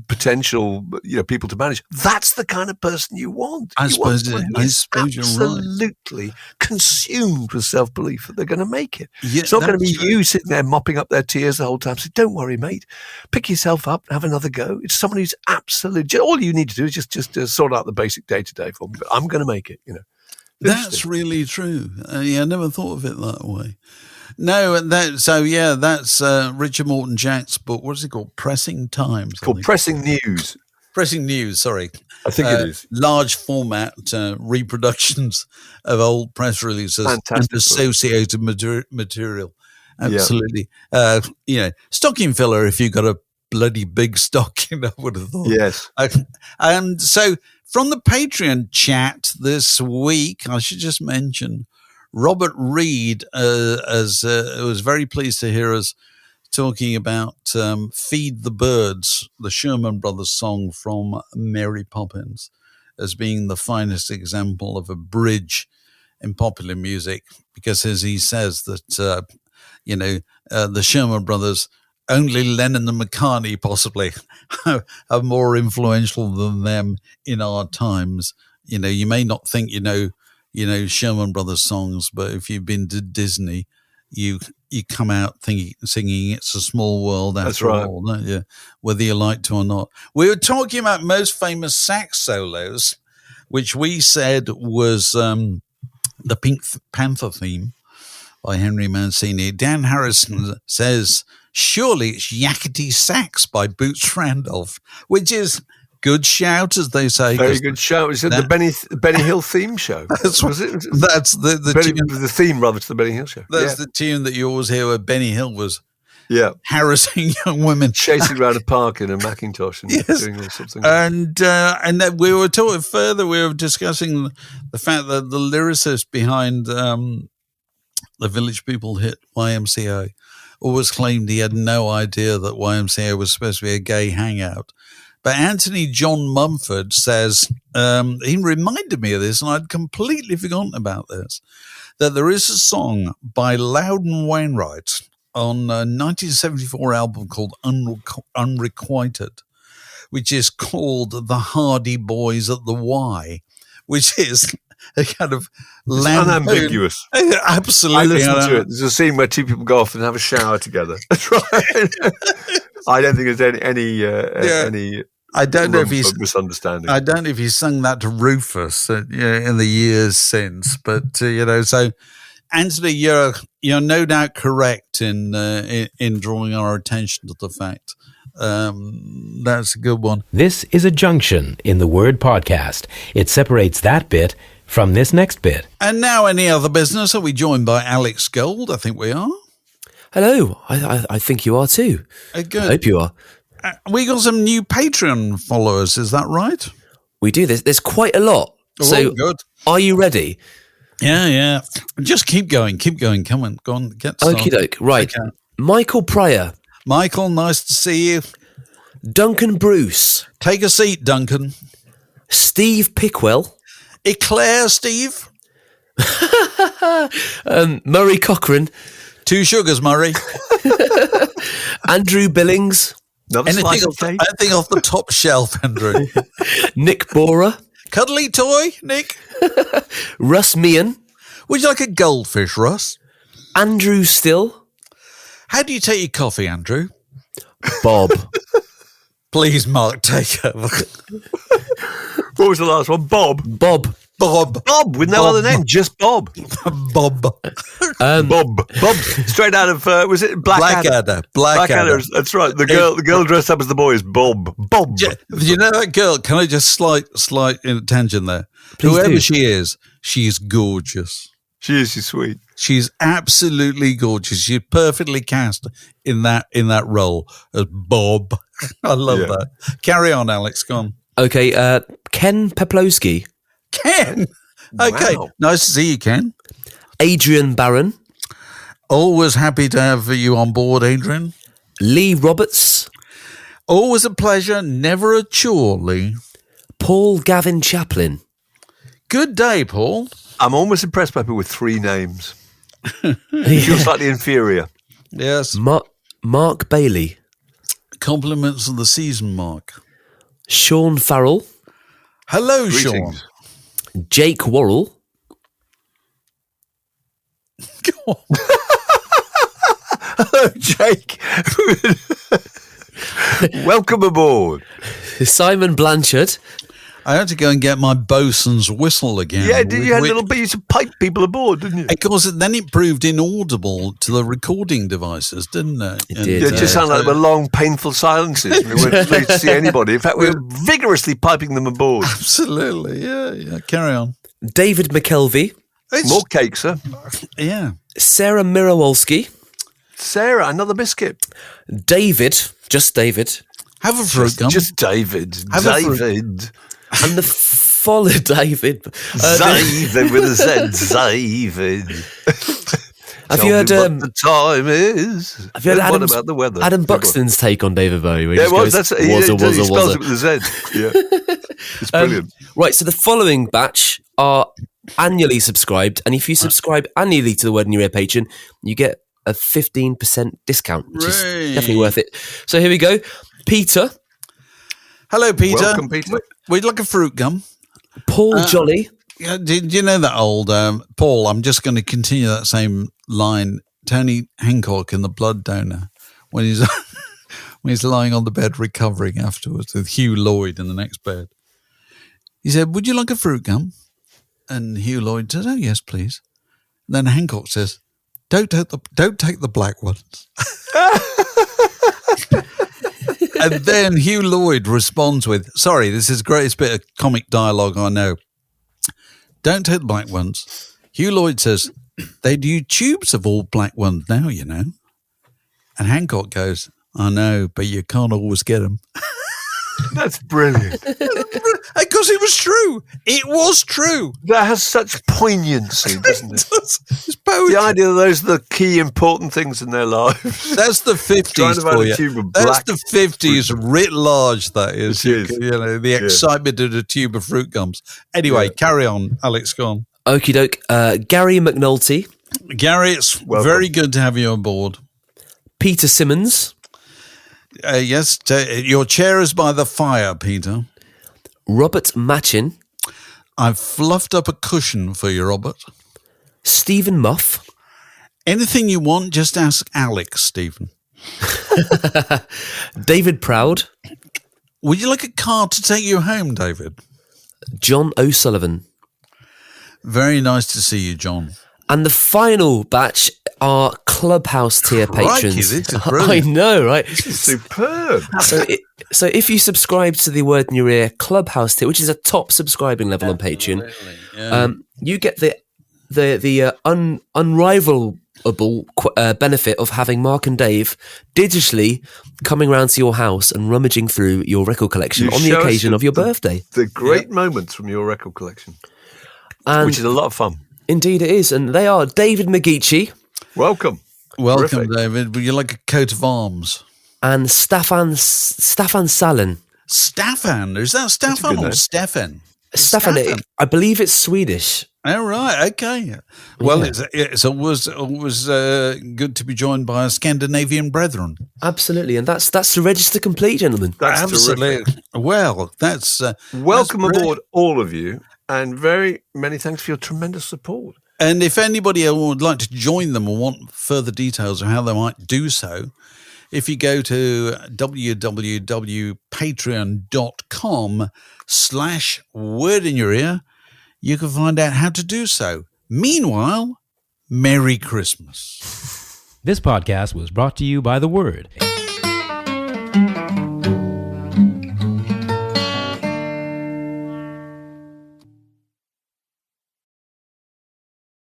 S3: potential, people to manage, that's the kind of person you want.
S1: I suppose you're right.
S3: Absolutely consumed with self-belief that they're going to make it.
S1: Yeah,
S3: it's not going to be you sitting there mopping up their tears the whole time. So don't worry, mate. Pick yourself up, have another go. It's someone who's absolutely, all you need to do is just sort out the basic day-to-day for me. But I'm going to make it,
S1: That's really true. I never thought of it that way. No, that's Richard Morton Jack's book. What is it called? Pressing Times.
S3: It's called Pressing News.
S1: Pressing News, sorry.
S3: I think it is.
S1: Large format reproductions of old press releases and associated material. Absolutely.
S3: Yeah.
S1: Stocking filler if you got a bloody big stocking, I would have thought.
S3: Yes.
S1: And so from the Patreon chat this week, I should just mention Robert Reed was very pleased to hear us talking about Feed the Birds, the Sherman Brothers song from Mary Poppins, as being the finest example of a bridge in popular music, because as he says that, the Sherman Brothers only Lennon and McCartney possibly are more influential than them in our times. You may not think you know Sherman Brothers songs, but if you've been to Disney, you come out singing "It's a Small World" after all, don't you? Whether you like to or not. We were talking about most famous sax solos, which we said was the Pink Panther theme by Henry Mancini. Dan Harrison says, surely it's Yakety Sax by Boots Randolph, which is good shout, as they say.
S3: Very good shout. Is it the Benny Hill theme show?
S1: That's
S3: the theme, rather, to the Benny Hill show.
S1: That's the tune that you always hear where Benny Hill was harassing young women.
S3: Chasing around a park in a Macintosh and doing all sorts of things.
S1: And then we were talking further, we were discussing the fact that the lyricist behind the Village People hit YMCA always claimed he had no idea that YMCA was supposed to be a gay hangout. But Anthony John Mumford says, he reminded me of this, and I'd completely forgotten about this, that there is a song by Leonard Wainwright on a 1974 album called Unrequited, which is called The Hardy Boys at the Y, which is a kind of
S3: unambiguous.
S1: Absolutely.
S3: I listen to it. There's a scene where two people go off and have a shower together. That's right. I don't think there's any
S1: I don't know if he's
S3: misunderstanding.
S1: I don't know if he sung that to Rufus in the years since, but so Anthony, you're no doubt correct in drawing our attention to the fact. That's a good one.
S2: This is a junction in the word podcast. It separates that bit from this next bit.
S1: And now, any other business? Are we joined by Alex Gold? I think we are.
S4: Hello. I think you are too.
S1: Good.
S4: I hope you are.
S1: We got some new Patreon followers. Is that right?
S4: We do. There's quite a lot. So,
S1: good.
S4: Are you ready?
S1: Yeah. Just keep going. Come on, go on. Get started.
S4: Okie doke. Right. Okay. Michael Pryor.
S1: Michael, nice to see you.
S4: Duncan Bruce.
S1: Take a seat, Duncan.
S4: Steve Pickwell.
S1: Eclair, Steve.
S4: Murray Cochran.
S1: 2 sugars, Murray.
S4: Andrew Billings.
S1: Anything off the top shelf, Andrew.
S4: Nick Borer.
S1: Cuddly toy, Nick.
S4: Russ Meehan.
S1: Would you like a goldfish, Russ?
S4: Andrew Still.
S1: How do you take your coffee, Andrew?
S4: Bob.
S1: Please, Marc, take over.
S3: What was the last one? Bob, with no other name, just Bob.
S1: Bob.
S3: Bob. Straight out of was it Blackadder?
S1: Blackadder.
S3: That's right. The girl dressed up as the boy is Bob.
S1: You know that girl? Can I just slight tangent there?
S4: Please
S1: Whoever
S4: do.
S1: she is, she's gorgeous.
S3: She is. She's sweet.
S1: She's absolutely gorgeous. She's perfectly cast in that role as Bob. I love that. Carry on, Alex. Go on.
S4: Okay. Ken Peplowski.
S1: Ken. Okay.
S3: Wow.
S1: Nice to see you, Ken.
S4: Adrian Barron.
S1: Always happy to have you on board, Adrian.
S4: Lee Roberts.
S1: Always a pleasure, never a chore, Lee.
S4: Paul Gavin Chaplin.
S1: Good day, Paul.
S3: I'm almost impressed by people with 3 names. You feel slightly inferior.
S1: Yes.
S4: Mark Bailey.
S1: Compliments of the season, Mark.
S4: Sean Farrell.
S1: Hello,
S3: Greetings.
S1: Sean.
S4: Jake Worrell.
S1: Go on.
S3: Hello, Jake. Welcome aboard.
S4: Simon Blanchard.
S1: I had to go and get my bosun's whistle again.
S3: Yeah, you had a little bit. You used to pipe people aboard, didn't you?
S1: Of course, then it proved inaudible to the recording devices, didn't it?
S4: It did.
S3: It just sounded like there were long, painful silences. We weren't able to see anybody. In fact, we were vigorously piping them aboard.
S1: Absolutely, yeah. Carry on.
S4: David McKelvey.
S3: More cake, sir.
S1: Yeah.
S4: Sarah Mirowolski.
S3: Sarah, another biscuit.
S4: David. Just David.
S1: Have a fruit gum.
S3: Just David. David.
S4: And the follow David.
S3: David with a Z. David.
S4: Have you heard
S3: what the time is?
S4: Have you heard
S3: what about the weather?
S4: Adam Buxton's take on David Bowie?
S3: Yeah, it was. That's he spells it with a Z. Yeah, it's brilliant.
S4: Right, so the following batch are annually subscribed, and if you subscribe annually to the Word in Your Ear Patreon, you get a 15% discount, which is
S1: Right.
S4: definitely worth it. So here we go. Peter,
S1: Hello, Peter.
S3: Welcome, Peter.
S1: We'd like a fruit gum.
S4: Paul Jolly,
S1: Yeah, did you know that old Paul? I'm just going to continue that same line. Tony Hancock in The Blood Donor, when he's when he's lying on the bed recovering afterwards with Hugh Lloyd in the next bed. He said, "Would you like a fruit gum?" And Hugh Lloyd says, "Oh yes, please." And then Hancock says, "Don't take the black ones." And then Hugh Lloyd responds with, "Sorry, this is the greatest bit of comic dialogue I know. Don't take the black ones." Hugh Lloyd says, "They do tubes of all black ones now, you know." And Hancock goes, "I know, but you can't always get them."
S3: That's brilliant.
S1: Because it was true. It was true.
S3: That has such poignancy, doesn't it?
S1: It's poetry.
S3: The idea that those are the key important things in their lives.
S1: That's the
S3: Trying
S1: 50s
S3: to find
S1: for
S3: a
S1: you.
S3: tube of
S1: That's
S3: black
S1: the 50s writ large, that is.
S3: It is.
S1: You know, the excitement of a tube of fruit gums. Anyway, carry on, Alex, go on.
S4: okie doke. Gary McNulty,
S1: Gary, it's
S3: Welcome.
S1: very good to have you on board.
S4: Peter Simmons,
S1: Yes, your chair is by the fire, Peter.
S4: Robert Machin,
S1: I've fluffed up a cushion for you, Robert.
S4: Stephen Muff,
S1: Anything you want, just ask Alex, Stephen.
S4: David Proud,
S1: Would you like a car to take you home, David?
S4: John O'Sullivan.
S1: Very nice to see you, John.
S4: And the final batch are Clubhouse tier
S1: Crikey,
S4: patrons.
S1: this is
S4: I
S1: brilliant.
S4: know, right?
S3: Superb.
S4: So if you subscribe to the Word in Your Ear Clubhouse tier, which is a top subscribing level on Patreon, you get the unrivalable benefit of having Marc and Dave digitally coming round to your house and rummaging through your record collection
S3: You
S4: on the
S3: show us
S4: occasion of your birthday.
S3: The great moments from your record collection,
S4: And
S3: which is a lot of fun.
S4: indeed it is. And they are David McGeechee
S3: Welcome.
S1: Welcome,
S3: Terrific.
S1: David. Would you like a coat of arms?
S4: and Staffan Salen.
S1: Staffan. Is that
S3: a
S1: Staffan
S3: good
S1: or
S3: name.
S1: Stefan?
S4: Staffan, I believe it's Swedish.
S1: Oh, right. Okay. Well,
S4: Yeah.
S1: it's always good to be joined by our Scandinavian brethren.
S4: Absolutely, and that's to register complete, gentlemen.
S3: That's
S1: Absolutely.
S3: terrific.
S1: Well, that's
S3: Welcome
S1: that's
S3: aboard, all of you, and very many thanks for your tremendous support.
S1: And if anybody would like to join them or want further details of how they might do so, if you go to www.patreon.com/wordinyour-ear, you can find out how to do so. Meanwhile, Merry Christmas.
S2: This podcast was brought to you by The Word.